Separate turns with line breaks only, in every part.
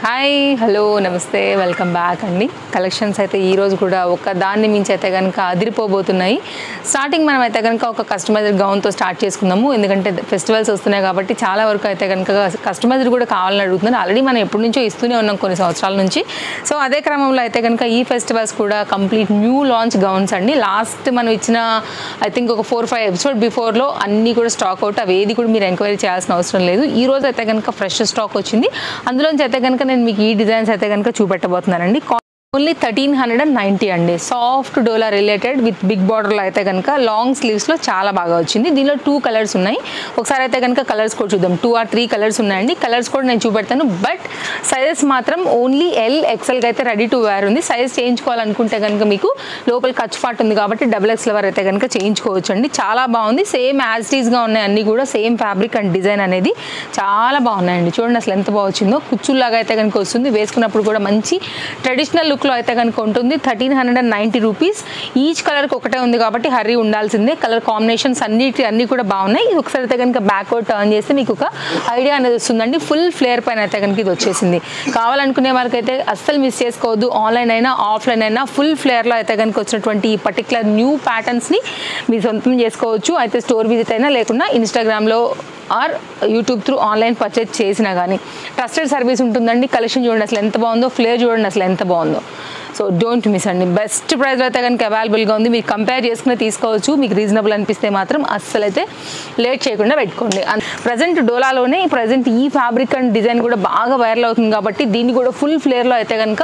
Hi hello నమస్తే welcome back అండి. Collections అయితే ఈరోజు కూడా ఒక దాన్ని మించి అయితే కనుక అదిరిపోబోతున్నాయి. స్టార్టింగ్ మనం అయితే కనుక ఒక కస్టమైజ్డ్ గౌన్తో స్టార్ట్ చేసుకుందాము. ఎందుకంటే ఫెస్టివల్స్ వస్తున్నాయి కాబట్టి చాలా వరకు అయితే కనుక కస్టమైజ్డ్ కూడా కావాలని అడుగుతున్నారు. ఆల్రెడీ మనం ఎప్పటి నుంచో ఇస్తూనే ఉన్నాం కొన్ని సంవత్సరాల నుంచి. సో అదే క్రమంలో అయితే కనుక ఈ ఫెస్టివల్స్ కూడా కంప్లీట్ న్యూ లాంచ్ గౌన్స్ అండి. లాస్ట్ మనం ఇచ్చిన ఐ థింక్ ఒక 4-5 ఎపిసోడ్ బిఫోర్లో అన్నీ కూడా స్టాక్ అవుట్. అవి ఏది కూడా మీరు ఎంక్వైరీ చేయాల్సిన అవసరం లేదు. ఈ రోజు అయితే కనుక ఫ్రెష్ స్టాక్ వచ్చింది. అందులోంచి అయితే కనుక నేను మీకు ఈ డిజైన్స్ అయితే కనుక చూపెట్టబోతున్నానండి. ఓన్లీ 1390 అండి. సాఫ్ట్ డోలా రిలేటెడ్ విత్ బిగ్ బార్డర్లో అయితే కనుక లాంగ్ స్లీవ్స్లో చాలా బాగా వచ్చింది. దీనిలో 2 కలర్స్ ఉన్నాయి. ఒకసారి అయితే కనుక కలర్స్ కూడా చూద్దాం. 2 or 3 కలర్స్ ఉన్నాయండి. కలర్స్ కూడా నేను చూపెడతాను. బట్ సైజెస్ మాత్రం ఓన్లీ ఎల్ ఎక్సెల్కి అయితే రెడీ టు వేర్ ఉంది. సైజ్ చేయించుకోవాలనుకుంటే కనుక మీకు లోపల కచ్ పార్ట్ ఉంది కాబట్టి XXL వరకు అయితే కనుక చేయించుకోవచ్చు అండి. చాలా బాగుంది. సేమ్ యాజ్ టీజ్గా ఉన్నాయి అన్నీ కూడా. సేమ్ ఫ్యాబ్రిక్ అండ్ డిజైన్ అనేది చాలా బాగున్నాయండి. చూడండి అసలు ఎంత బాగా వచ్చిందో. కుచ్చుల్లాగా అయితే కనుక వస్తుంది. వేసుకున్నప్పుడు కూడా మంచి ట్రెడిషనల్ లుక్ లో అయితే కనుక ఉంటుంది. 1390 రూపీస్. ఈచ్ కలర్కి ఒకటే ఉంది కాబట్టి హర్రీ ఉండాల్సిందే. కలర్ కాంబినేషన్స్ అన్నీ కూడా బాగున్నాయి. ఇది ఒకసారి అయితే కనుక బ్యాక్వర్డ్ టర్న్ చేస్తే మీకు ఒక ఐడియా అనేది వస్తుందండి. ఫుల్ ఫ్లేర్ పైన అయితే కనుక ఇది వచ్చేసింది. కావాలనుకునే వారికి అయితే అస్సలు మిస్ చేసుకోవద్దు. ఆన్లైన్ అయినా ఆఫ్లైన్ అయినా ఫుల్ ఫ్లేర్లో అయితే కనుక వచ్చినటువంటి ఈ పర్టికులర్ న్యూ ప్యాటర్న్స్ని మీరు సొంతం చేసుకోవచ్చు. అయితే స్టోర్ విజిట్ అయినా లేకుండా ఇన్స్టాగ్రామ్లో or YouTube through online purchase చేసినా కానీ ట్రస్టెడ్ సర్వీస్ ఉంటుందండి. కలెక్షన్ చూడండి అసలు ఎంత బాగుందో. ఫ్లేర్ చూడండి అసలు ఎంత బాగుందో. సో డోంట్ మిస్ అండి. బెస్ట్ ప్రైస్లో అయితే కనుక అవైలబుల్గా ఉంది. మీరు కంపేర్ చేసుకుని తీసుకోవచ్చు. మీకు రీజనబుల్ అనిపిస్తే మాత్రం అస్సలు అయితే లేట్ చేయకుండా పెట్టుకోండి. ప్రజెంట్ డోలాలోనే ప్రజెంట్ ఈ ఫ్యాబ్రిక్ అండ్ డిజైన్ కూడా బాగా వైరల్ అవుతుంది కాబట్టి దీన్ని కూడా ఫుల్ ఫ్లేర్లో అయితే కనుక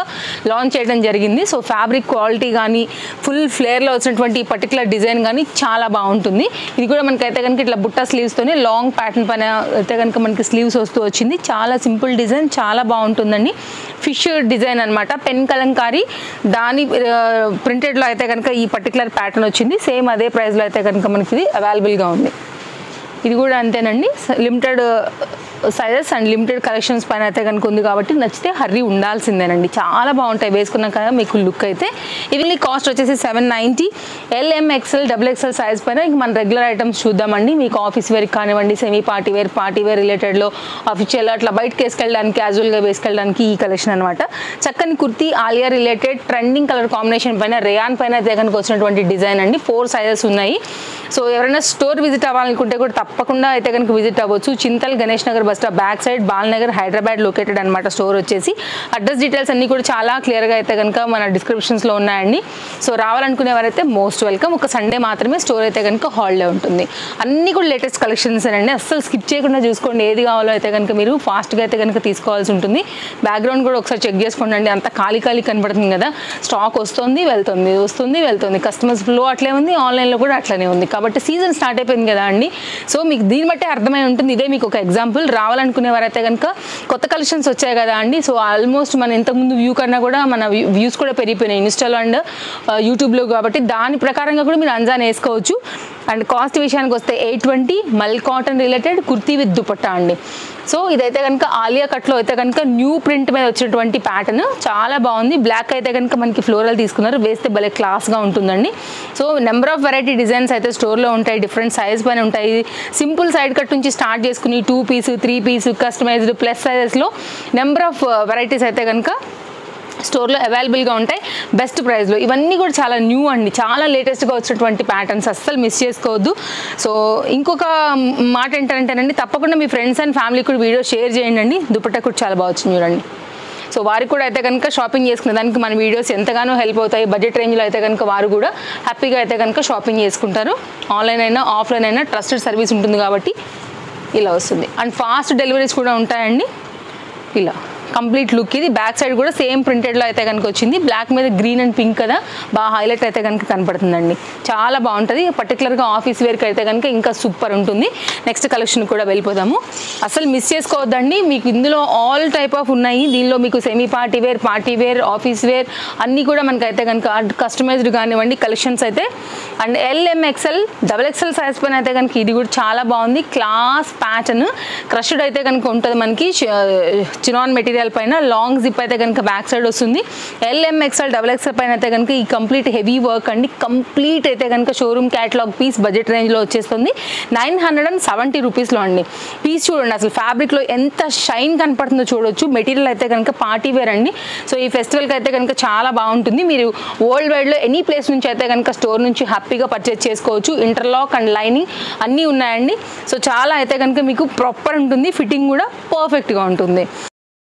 లాంచ్ చేయడం జరిగింది. సో ఫ్యాబ్రిక్ క్వాలిటీ కానీ ఫుల్ ఫ్లేర్లో వచ్చినటువంటి ఈ పర్టికులర్ డిజైన్ కానీ చాలా బాగుంటుంది. ఇది కూడా మనకైతే కనుక ఇట్లా బుట్ట స్లీవ్స్తోనే లాంగ్ ప్యాటర్న్ పైన అయితే కనుక మనకి స్లీవ్స్ వస్తూ వచ్చింది. చాలా సింపుల్ డిజైన్, చాలా బాగుంటుందండి. ఫిష్ డిజైన్ అనమాట. పెన్ కలంకారీ దాని ప్రింటెడ్లో అయితే కనుక ఈ పర్టికులర్ ప్యాటర్న్ వచ్చింది. సేమ్ అదే ప్రైస్లో అయితే కనుక మనకి ఇది అవైలబుల్గా ఉంది. ఇది కూడా అంతేనండి. Limited sizes and limited collections పైన అయితే కనుక ఉంది కాబట్టి నచ్చితే హర్రీ ఉండాల్సిందేనండి. చాలా బాగుంటాయి వేసుకున్నాక కదా మీకు లుక్ అయితే. ఇవి కాస్ట్ వచ్చేసి 790. LMXL XXL సైజ్ పైన ఇంక మన రెగ్యులర్ ఐటమ్స్ చూద్దామండి. మీకు ఆఫీస్ వేర్ కానివ్వండి, సెమీ పార్టీ వేర్ రిలేటెడ్లో ఆఫీషియల్ అట్లా బయటకి వేసుకెళ్ళడానికి క్యాజువల్గా వేసుకెళ్ళడానికి ఈ కలెక్షన్ అనమాట. చక్కని kurti Alia related trending colour combination పైన రేయాన్ పైన అయితే కనుక వచ్చినటువంటి డిజైన్ అండి. 4 సైజెస్ ఉన్నాయి. సో ఎవరైనా స్టోర్ విజిట్ అవ్వాలనుకుంటే కూడా తప్పకుండా అయితే కనుక విజిట్ అవ్వచ్చు. Chintal Ganesh Nagar bus stop back side Balanagar Hyderabad located అనమాట స్టోర్ వచ్చేసి. అడ్రస్ డీటెయిల్స్ అన్నీ కూడా చాలా క్లియర్గా అయితే కనుక మన డిస్క్రిప్షన్స్లో ఉన్నాయండి. సో రావాలనుకునే వారైతే మోస్ట్ వెల్కమ్. ఒక సండే మాత్రమే స్టోర్ అయితే కనుక హాలిడే ఉంటుంది. అన్నీ కూడా లేటెస్ట్ కలెక్షన్స్ అండి. అస్సలు స్కిప్ చేయకుండా చూసుకోండి. ఏది కావాలో అయితే కనుక మీరు ఫాస్ట్గా అయితే కనుక తీసుకోవాల్సి ఉంటుంది. బ్యాక్గ్రౌండ్ కూడా ఒకసారి చెక్ చేసుకోండి. అంత ఖాళీ కనపడుతుంది కదా. స్టాక్ వస్తుంది వెళ్తుంది. కస్టమర్స్ ఫ్లో అట్లే ఉంది. ఆన్లైన్లో కూడా అట్లనే ఉంది. కాబట్టి సీజన్ స్టార్ట్ అయిపోయింది కదా అండి. సో మీకు దీన్ని బట్టే అర్థమై ఉంటుంది. ఇదే మీకు ఒక ఎగ్జాంపుల్. రావాలనుకునే వారైతే కనుక కొత్త కలెక్షన్స్ వచ్చాయి కదా అండి. సో ఆల్మోస్ట్ మన ఇంతకుముందు వ్యూ కన్నా కూడా మన వ్యూస్ కూడా పెరిగిపోయినాయి ఇన్స్టాలో అండ్ యూట్యూబ్లో. కాబట్టి దాని ప్రకారంగా కూడా మీరు అంజాన్ వేసుకోవచ్చు. అండ్ కాస్ట్ విషయానికి వస్తే 820 మల్ cotton related kurti with dupatta అండి. సో ఇదైతే కనుక ఆలియా కట్లో అయితే కనుక న్యూ ప్రింట్ మీద వచ్చినటువంటి ప్యాటర్న్ చాలా బాగుంది. బ్లాక్ అయితే కనుక మనకి ఫ్లోరల్ తీసుకున్నారు. వేస్తే భలే క్లాస్గా ఉంటుందండి. So number of variety designs అయితే స్టోర్లో ఉంటాయి. డిఫరెంట్ సైజ్ పైన ఉంటాయి. సింపుల్ సైడ్ కట్ నుంచి స్టార్ట్ చేసుకుని 2 పీస్ 3 పీస్ కస్టమైజ్డ్ ప్లస్ సైజెస్లో నెంబర్ ఆఫ్ వెరైటీస్ అయితే కనుక స్టోర్లో అవైలబుల్గా ఉంటాయి బెస్ట్ ప్రైస్లో. ఇవన్నీ కూడా చాలా న్యూ అండి. చాలా లేటెస్ట్గా వచ్చినటువంటి ప్యాటర్న్స్. అస్సలు మిస్ చేసుకోవద్దు. సో ఇంకొక మాట ఏంటంటేనండి, తప్పకుండా మీ ఫ్రెండ్స్ అండ్ ఫ్యామిలీ కూడా వీడియో షేర్ చేయండి అండి. దుపట్టా కూడా చాలా బాగా వచ్చింది చూడండి. సో వారికి కూడా అయితే కనుక షాపింగ్ చేసుకునే దానికి మన వీడియోస్ ఎంతగానో హెల్ప్ అవుతాయి. బడ్జెట్ రేంజ్లో అయితే కనుక వారు కూడా హ్యాపీగా అయితే కనుక షాపింగ్ చేసుకుంటారు. ఆన్లైన్ అయినా ఆఫ్లైన్ అయినా ట్రస్టెడ్ సర్వీస్ ఉంటుంది కాబట్టి ఇలా వస్తుంది. అండ్ ఫాస్ట్ డెలివరీస్ కూడా ఉంటాయండి. ఇలా కంప్లీట్ లుక్. ఇది బ్యాక్ సైడ్ కూడా సేమ్ ప్రింటెడ్లో అయితే కనుక వచ్చింది. బ్లాక్ మీద గ్రీన్ అండ్ పింక్ కదా, బాగా హైలైట్ అయితే కనుక కనపడుతుందండి. చాలా బాగుంటుంది. పర్టికులర్గా ఆఫీస్ వేర్కి అయితే కనుక ఇంకా సూపర్ ఉంటుంది. నెక్స్ట్ కలెక్షన్ కూడా వెళ్ళిపోదాము. అసలు మిస్ చేసుకోవద్దండి. మీకు ఇందులో ఆల్ టైప్ ఆఫ్ ఉన్నాయి. దీనిలో మీకు semi party wear office wear అన్నీ కూడా మనకైతే కనుక కస్టమైజ్డ్ కానివ్వండి కలెక్షన్స్ అయితే. అండ్ LMXL XXL సైజ్ పైన అయితే కనుక ఇది కూడా చాలా బాగుంది. క్లాస్ ప్యాటర్న్ క్రష్డ్ అయితే కనుక ఉంటుంది. మనకి చినాన్ మెటీరియల్ మెటీరియల్ పైన లాంగ్ జిప్ అయితే కనుక బ్యాక్ సైడ్ వస్తుంది. LMXL XXL పైన అయితే కనుక ఈ కంప్లీట్ హెవీ వర్క్ అండి. కంప్లీట్ అయితే కనుక షోరూమ్ క్యాటలాగ్ పీస్ బడ్జెట్ రేంజ్లో వచ్చేస్తుంది. 970 రూపీస్లో అండి. పీస్ చూడండి అసలు ఫ్యాబ్రిక్లో ఎంత షైన్ కనపడుతుందో చూడొచ్చు. మెటీరియల్ అయితే కనుక పార్టీ వేర్ అండి. సో ఈ ఫెస్టివల్కి అయితే కనుక చాలా బాగుంటుంది. మీరు వరల్డ్ వైడ్లో ఎనీ ప్లేస్ నుంచి అయితే కనుక స్టోర్ నుంచి హ్యాపీగా పర్చేస్ చేసుకోవచ్చు. ఇంటర్లాక్ అండ్ లైనింగ్ అన్నీ ఉన్నాయండి. సో చాలా అయితే కనుక మీకు ప్రాపర్ ఉంటుంది. ఫిట్టింగ్ కూడా పర్ఫెక్ట్గా ఉంటుంది.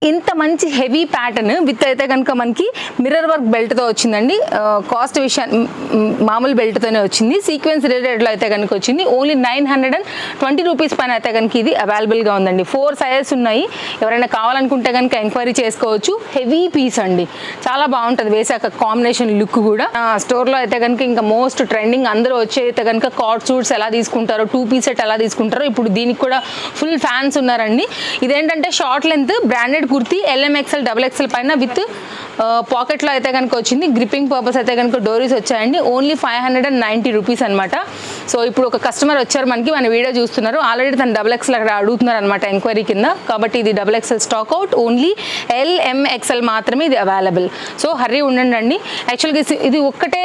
ఇంత మంచి హెవీ ప్యాటర్న్ విత్ అయితే కనుక మనకి మిర్రర్ వర్క్ బెల్ట్తో వచ్చిందండి. కాస్ట్ విషయాన్ని మామూలు బెల్ట్తోనే వచ్చింది. సీక్వెన్స్ రిలేటెడ్లో అయితే కనుక వచ్చింది. ఓన్లీ 920 రూపీస్ పైన అయితే కనుక ఇది అవైలబుల్గా ఉందండి. 4 సైజెస్ ఉన్నాయి. ఎవరైనా కావాలనుకుంటే కనుక ఎంక్వైరీ చేసుకోవచ్చు. హెవీ పీస్ అండి, చాలా బాగుంటుంది. వేసాక కాంబినేషన్ లుక్ కూడా స్టోర్లో అయితే కనుక ఇంకా మోస్ట్ ట్రెండింగ్ అందరూ వచ్చి అయితే కనుక కార్డ్ సూట్స్ ఎలా తీసుకుంటారో, 2 పీస్ సెట్ ఎలా తీసుకుంటారో ఇప్పుడు దీనికి కూడా ఫుల్ ఫ్యాన్స్ ఉన్నారండి. ఇదేంటంటే short length branded kurti LMXL XXL పైన విత్ పాకెట్లో అయితే కనుక వచ్చింది. గ్రిప్పింగ్ పర్పస్ అయితే కనుక డోరీస్ వచ్చాయండి. ఓన్లీ 590 రూపీస్ అనమాట. సో ఇప్పుడు ఒక కస్టమర్ వచ్చారు మనకి, మన వీడియో చూస్తున్నారు. ఆల్రెడీ తను XXL అక్కడ అడుగుతున్నారు అనమాట ఎంక్వైరీ కింద. కాబట్టి ఇది XXL stock out. Only LMXL మాత్రమే ఇది అవైలబుల్. సో హర్రీ ఉండండి. యాక్చువల్గా ఇది ఒక్కటే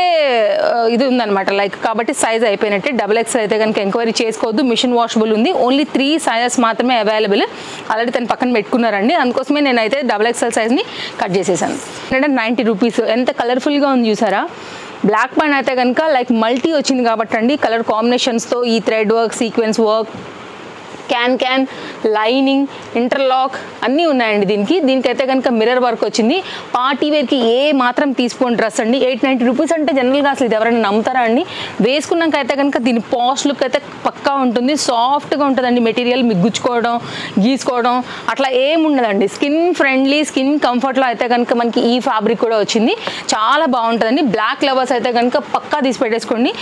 ఇది ఉందన్నమాట లైక్, కాబట్టి సైజ్ అయిపోయినట్టే. XXL అయితే కనుక ఎంక్వైరీ చేసుకోవద్దు. మిషన్ వాషబుల్ ఉంది. ఓన్లీ 3 సైజెస్ మాత్రమే అవైలబుల్. ఆల్రెడీ తను పక్కన పెట్టుకున్నారండి. అందుకోసమే నేనైతే XXL సైజ్ని కట్ చేసేసాను. 190 రూపీస్. ఎంత కలర్ఫుల్గా ఉంది చూసారా. బ్లాక్ పైన అయితే కనుక లైక్ మల్టీ వచ్చింది కాబట్టి అండి, కలర్ కాంబినేషన్స్తో ఈ thread work, sequence work, can lining, interlock అన్నీ ఉన్నాయండి. దీనికైతే కనుక మిర్రర్ వర్క్ వచ్చింది. పార్టీ వేర్కి ఏ మాత్రం తీసుకోండి డ్రెస్ అండి. 890 రూపీస్ అంటే జనరల్గా అసలు ఇది ఎవరైనా నమ్ముతారా అండి. వేసుకున్నాక అయితే కనుక దీని పాష్ లుక్ అయితే పక్కా ఉంటుంది. సాఫ్ట్గా ఉంటుందండి మెటీరియల్. మీకు గుచ్చుకోవడం, గీసుకోవడం అట్లా ఏమి ఉండదండి. స్కిన్ ఫ్రెండ్లీ, స్కిన్ కంఫర్ట్లో అయితే కనుక మనకి ఈ ఫ్యాబ్రిక్ కూడా వచ్చింది. చాలా బాగుంటుందండి. బ్లాక్ లవర్స్ అయితే కనుక పక్కా తీసి పెట్టేసుకోండి.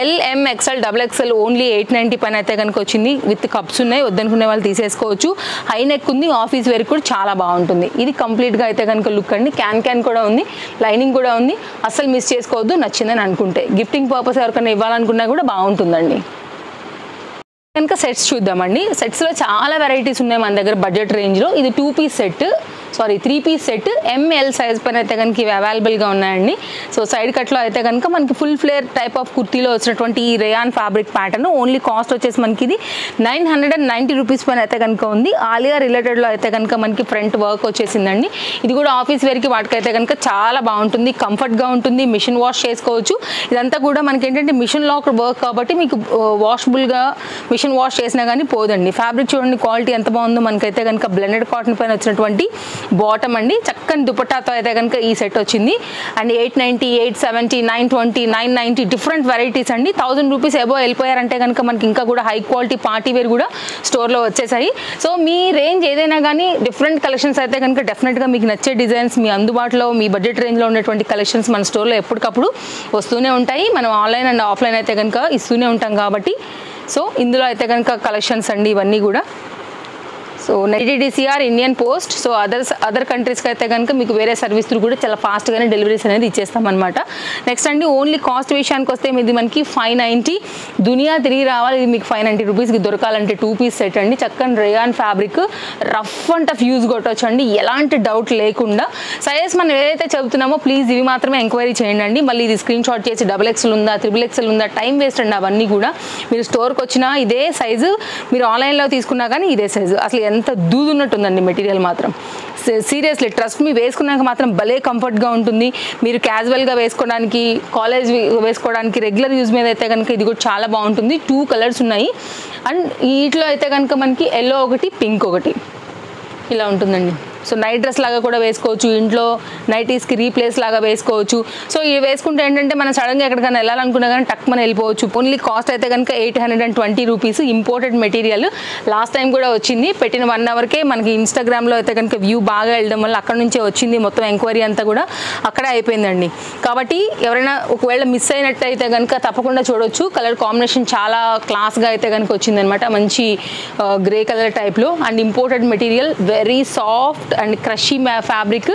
LMXL XXL ఓన్లీ 890 పైన అయితే కనుక వచ్చింది. విత్ కప్స్ ఉన్నాయి, వద్దనుకునే వాళ్ళు తీసేసుకోవచ్చు. హై నెక్ ఉంది. ఆఫీస్ వేర్ కూడా చాలా బాగుంటుంది. ఇది కంప్లీట్గా అయితే కనుక లుక్ అండి. క్యాన్ కూడా ఉంది, లైనింగ్ కూడా ఉంది. అస్సలు మిస్ చేసుకోవద్దు నచ్చిందని అనుకుంటే. గిఫ్టింగ్ పర్పస్ ఎవరికైనా ఇవ్వాలనుకున్నా కూడా బాగుంటుందండి. కనుక సెట్స్ చూద్దామండి. సెట్స్లో చాలా వెరైటీస్ ఉన్నాయి మన దగ్గర బడ్జెట్ రేంజ్లో. ఇది 2 piece set, 3 piece set. ML size పైన అయితే కనుక ఇవి అవైలబుల్గా ఉన్నాయండి. సో సైడ్ కట్లో అయితే కనుక మనకి ఫుల్ ఫ్లేర్ టైప్ ఆఫ్ కుర్తీలో వచ్చినటువంటి ఈ rayon fabric pattern. Only cost వచ్చేసి మనకి ఇది 990 రూపీస్ పైన అయితే కనుక ఉంది. ఆలియా రిలేటెడ్లో అయితే కనుక మనకి ఫ్రంట్ వర్క్ వచ్చేసిందండి. ఇది కూడా ఆఫీస్ వేర్కి వాటికైతే కనుక చాలా బాగుంటుంది. కంఫర్ట్గా ఉంటుంది. మిషన్ వాష్ చేసుకోవచ్చు. ఇదంతా కూడా మనకి ఏంటంటే మిషన్ లాక్ వర్క్ కాబట్టి మీకు వాషబుల్గా మిషన్ వాష్ చేసినా కానీ పోదండి. ఫ్యాబ్రిక్ చూడండి క్వాలిటీ ఎంత బాగుందో. మనకైతే కనుక బ్లెండెడ్ కాటన్ పైన వచ్చినటువంటి బాటమ్ అండి. చక్కని దుపట్టాతో అయితే కనుక ఈ సెట్ వచ్చింది. అండ్ 890, 870, 920, 990 డిఫరెంట్ వెరైటీస్ అండి. 1000 రూపీస్ ఎబో వెళ్ళిపోయారంటే కనుక మనకి ఇంకా కూడా హై క్వాలిటీ పార్టీ వేర్ కూడా స్టోర్లో వచ్చేసాయి. సో మీ రేంజ్ ఏదైనా కానీ డిఫరెంట్ కలెక్షన్స్ అయితే కనుక డెఫినెట్గా మీకు నచ్చే డిజైన్స్ మీ అందుబాటులో మీ బడ్జెట్ రేంజ్లో ఉన్నటువంటి కలెక్షన్స్ మన స్టోర్లో ఎప్పటికప్పుడు వస్తూనే ఉంటాయి. మనం ఆన్లైన్ అండ్ ఆఫ్లైన్ అయితే కనుక ఇస్తూనే ఉంటాం కాబట్టి. సో ఇందులో అయితే కనుక కలెక్షన్స్ అండి ఇవన్నీ కూడా. So DTDCR, Indian post. So other కంట్రీస్కి అయితే కనుక మీకు వేరే సర్వీస్ కూడా చాలా ఫాస్ట్గానే డెలివరీస్ అనేది ఇచ్చేస్తామన్నమాట. నెక్స్ట్ అండి ఓన్లీ కాస్ట్ విషయానికి వస్తే ఇది మనకి 590. దునియా తిరిగి రావాలి. ఇది మీకు 590 రూపీస్కి దొరకాలంటే 2 పీస్ సెట్ అండి. చక్కని rayon fabric, rough and tough use కొట్టవచ్చు అండి, ఎలాంటి డౌట్ లేకుండా. సైజెస్ మనం ఏదైతే చెబుతున్నామో ప్లీజ్ ఇవి మాత్రమే ఎంక్వైరీ చేయండి. మళ్ళీ ఇది స్క్రీన్ షాట్ చేసి XXL ఉందా, XXL ఉందా, టైం వేస్ట్ అండి అవన్నీ కూడా. మీరు స్టోర్కి వచ్చినా ఇదే సైజు, మీరు ఆన్లైన్లో తీసుకున్నా కానీ ఇదే సైజు. అసలు ఎంత దూదున్నట్టుందండి మెటీరియల్ మాత్రం. సీరియస్లీ ట్రస్ట్ మీ, వేసుకున్నాక మాత్రం భలే కంఫర్ట్గా ఉంటుంది. మీరు క్యాజువల్గా వేసుకోవడానికి, కాలేజ్ వేసుకోవడానికి, రెగ్యులర్ యూజ్ మీద అయితే కనుక ఇది కూడా చాలా బాగుంటుంది. 2 కలర్స్ ఉన్నాయి. అండ్ వీటిలో అయితే కనుక మనకి ఎల్లో ఒకటి, పింక్ ఒకటి ఇలా ఉంటుందండి. సో నైట్ డ్రెస్ లాగా కూడా వేసుకోవచ్చు. ఇంట్లో నైటీస్కి రీప్లేస్ లాగా వేసుకోవచ్చు. సో ఇవి వేసుకుంటే ఏంటంటే మనం సడన్గా ఎక్కడికైనా వెళ్ళాలనుకున్నా కానీ టక్ మనం వెళ్ళిపోవచ్చు. ఓన్లీ కాస్ట్ అయితే కనుక 820 rupees. Imported material. Last time కూడా వచ్చింది. పెట్టిన 1 అవర్కే మనకి ఇన్స్టాగ్రామ్లో అయితే కనుక వ్యూ బాగా వెళ్ళడం వల్ల అక్కడ నుంచే వచ్చింది. మొత్తం ఎంక్వైరీ అంతా కూడా అక్కడే అయిపోయిందండి. కాబట్టి ఎవరైనా ఒకవేళ మిస్ అయినట్టయితే కనుక తప్పకుండా చూడొచ్చు. కలర్ కాంబినేషన్ చాలా క్లాస్గా అయితే కనుక వచ్చిందనమాట. మంచి గ్రే కలర్ టైప్లో. And imported material, very soft and crushy fabric.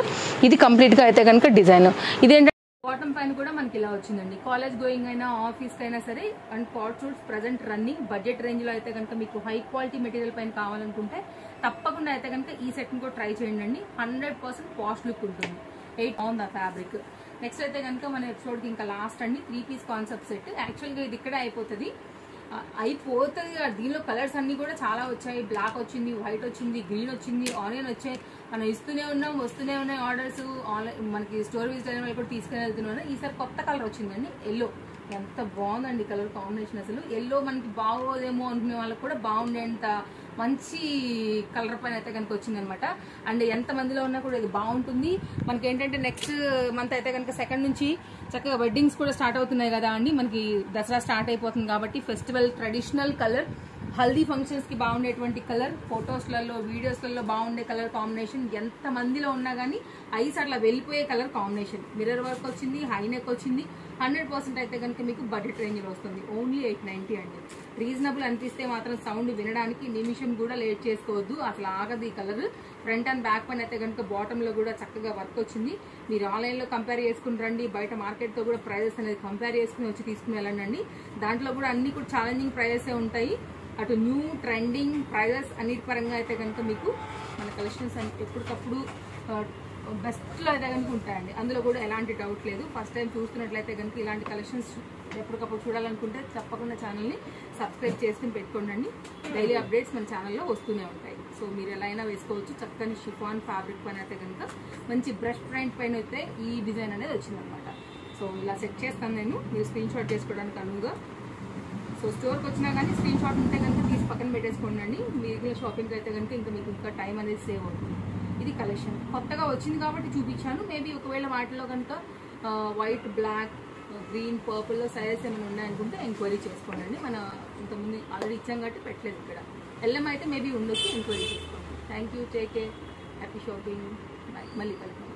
ఇది కంప్లీట్గా అయితే కనుక డిజైన్. ఇదేంటంటే బాటమ్ పైన కూడా మనకి ఇలా వచ్చిందండి. కాలేజ్ గోయింగ్ అయినా ఆఫీస్కి అయినా సరే. And card suits present running budget రేంజ్లో అయితే కనుక మీకు హై క్వాలిటీ మెటీరియల్ పైన కావాలనుకుంటే తప్పకుండా అయితే కనుక ఈ సెట్ని కూడా ట్రై చేయండి. 100% పాష్ లుక్ ఉంటుంది. 8 బాగుంది ఆ ఫ్యాబ్రిక్. నెక్స్ట్ అయితే కనుక మన ఎపిసోడ్కి ఇంకా లాస్ట్ అండి 3 పీస్ కాన్సెప్ట్ సెట్. యాక్చువల్గా ఇది ఇక్కడే అయిపోతుంది. దీనిలో కలర్స్ అన్ని కూడా చాలా వచ్చాయి. బ్లాక్ వచ్చింది, వైట్ వచ్చింది, గ్రీన్ వచ్చింది, ఆనియన్ వచ్చాయి. మనం ఇస్తూనే ఉన్నాం, వస్తూనే ఉన్నాయి ఆర్డర్స్. ఆన్లైన్ మనకి స్టోర్ విజిట్ అయిన వాళ్ళు కూడా తీసుకుని వెళ్తున్నాను. ఈసారి కొత్త కలర్ వచ్చిందండి, ఎల్లో. ఎంత బాగుందండి కలర్ కాంబినేషన్. అసలు ఎల్లో మనకి బాగోదేమో అనుకునే వాళ్ళకి కూడా బాగుండేంత మంచి కలర్ పైన అయితే కనుక వచ్చిందనమాట. అండ్ ఎంత మందిలో ఉన్నా కూడా ఇది బాగుంటుంది. మనకి ఏంటంటే నెక్స్ట్ మంత్ అయితే కనుక 2nd నుంచి చక్కగా వెడ్డింగ్స్ కూడా స్టార్ట్ అవుతున్నాయి కదా అండి. మనకి దసరా స్టార్ట్ అయిపోతుంది కాబట్టి festival traditional colour, haldi functions కి బాగుండేటువంటి కలర్, ఫొటోస్లలో వీడియోస్లలో బాగుండే కలర్ కాంబినేషన్. ఎంత మందిలో ఉన్నా కానీ ఐస్ అట్లా వెళ్ళిపోయే కలర్ కాంబినేషన్. మిర్రర్ వర్క్ వచ్చింది, హై నెక్ వచ్చింది. 100% అయితే కనుక మీకు బడ్జెట్ రేంజ్ లో వస్తుంది. ఓన్లీ 890 అండి. రీజనబుల్ అనిపిస్తే మాత్రం సౌండ్ వినడానికి నిమిషం కూడా లేట్ చేసుకోవద్దు. అసలు ఆగదు ఈ కలర్. ఫ్రంట్ అండ్ బ్యాక్ పైన అయితే కనుక బాటమ్ లో కూడా చక్కగా వర్క్ వచ్చింది. మీరు ఆన్లైన్ లో కంపేర్ చేసుకుని రండి, బయట మార్కెట్ తో కూడా ప్రైజెస్ అనేది కంపేర్ చేసుకుని వచ్చి తీసుకుని వెళ్ళండి. దాంట్లో కూడా అన్ని కూడా ఛాలెంజింగ్ ప్రైజెస్ ఉంటాయి. అటు న్యూ ట్రెండింగ్ ప్రైజెస్ అన్నిటి పరంగా అయితే కనుక మీకు మన కలెక్షన్స్ ఎప్పటికప్పుడు బెస్ట్లో అయితే కనుక ఉంటాయండి. అందులో కూడా ఎలాంటి డౌట్ లేదు. ఫస్ట్ టైం చూస్తున్నట్లయితే కనుక ఇలాంటి కలెక్షన్స్ ఎప్పటికప్పుడు చూడాలనుకుంటే తప్పకుండా ఛానల్ని సబ్స్క్రైబ్ చేసుకుని పెట్టుకోండి. డైలీ అప్డేట్స్ మన ఛానల్లో వస్తూనే ఉంటాయి. సో మీరు ఎలా అయినా వేసుకోవచ్చు. చక్కని షిఫాన్ ఫ్యాబ్రిక్ పైన అయితే కనుక మంచి బ్రష్ ప్రింట్ పైన అయితే ఈ డిజైన్ అనేది వచ్చిందనమాట. సో ఇలా సెట్ చేస్తాను నేను, మీరు స్క్రీన్ షాట్ చేసుకోవడానికి అనువుగా. సో స్టోర్కి వచ్చినా కానీ స్క్రీన్ షాట్ ఉంటే కనుక తీసి పక్కన పెట్టేసుకోండి. మిగిలిన షాపింగ్కి అయితే కనుక ఇంకా మీకు ఇంకా టైం అనేది సేవ్ అవుతుంది. ఇది కలెక్షన్ కొత్తగా వచ్చింది కాబట్టి చూపించాను. మేబీ ఒకవేళ వాటిలో కనుక వైట్, బ్లాక్, గ్రీన్, పర్పుల్లో సైజెస్ ఏమైనా ఉన్నాయనుకుంటే ఎంక్వైరీ చేసుకోండి. మన ఇంతకుముందు ఆల్రెడీ ఇచ్చాం కాబట్టి పెట్టలేదు ఇక్కడ. ఎల్ఎం అయితే మేబీ ఉండొచ్చు, ఎంక్వైరీ చేసుకోండి. Thank you, take care, happy shopping, bye. మళ్ళీ కలుద్దాం.